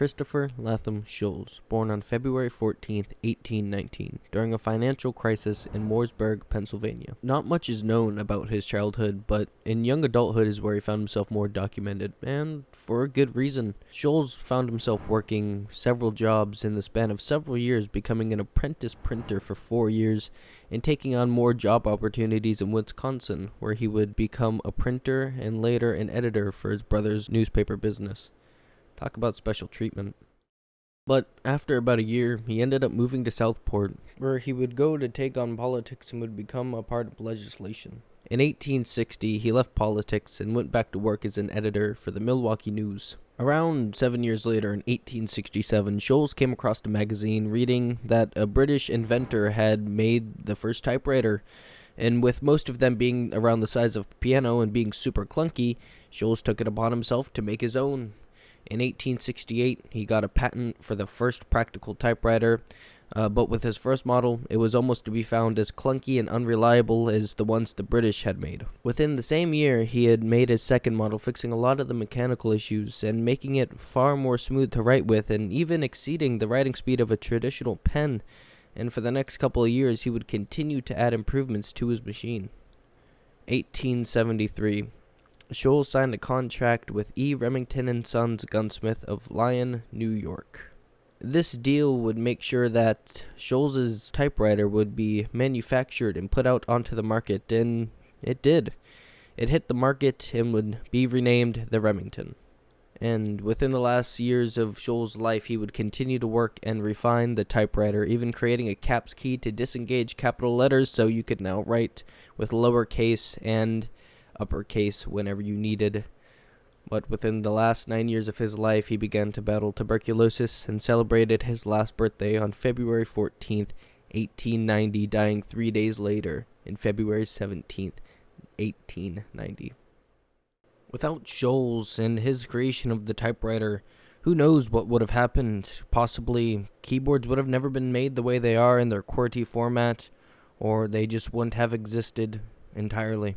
Christopher Latham Sholes, born on February 14, 1819, during a financial crisis in Mooresburg, Pennsylvania. Not much is known about his childhood, but in young adulthood is where he found himself more documented, and for a good reason. Sholes found himself working several jobs in the span of several years, becoming an apprentice printer for 4 years, and taking on more job opportunities in Wisconsin, where he would become a printer and later an editor for his brother's newspaper business. Talk about special treatment. But after about a year, he ended up moving to Southport, where he would go to take on politics and would become a part of legislation. In 1860, he left politics and went back to work as an editor for the Milwaukee News. Around 7 years later, in 1867, Sholes came across a magazine reading that a British inventor had made the first typewriter, and with most of them being around the size of a piano and being super clunky, Sholes took it upon himself to make his own. In 1868, he got a patent for the first practical typewriter, but with his first model, it was almost to be found as clunky and unreliable as the ones the British had made. Within the same year, he had made his second model, fixing a lot of the mechanical issues and making it far more smooth to write with, and even exceeding the writing speed of a traditional pen. And for the next couple of years, he would continue to add improvements to his machine. 1873. Sholes signed a contract with E. Remington & Sons gunsmith of Lyon, New York. This deal would make sure that Sholes' typewriter would be manufactured and put out onto the market, and it did. It hit the market and would be renamed the Remington. And within the last years of Sholes' life, he would continue to work and refine the typewriter, even creating a caps key to disengage capital letters so you could now write with lowercase and uppercase whenever you needed. But within the last 9 years of his life, he began to battle tuberculosis and celebrated his last birthday on February 14th, 1890, dying 3 days later, in February 17th, 1890. Without Sholes and his creation of the typewriter, who knows what would have happened? Possibly keyboards would have never been made the way they are in their QWERTY format, or they just wouldn't have existed entirely.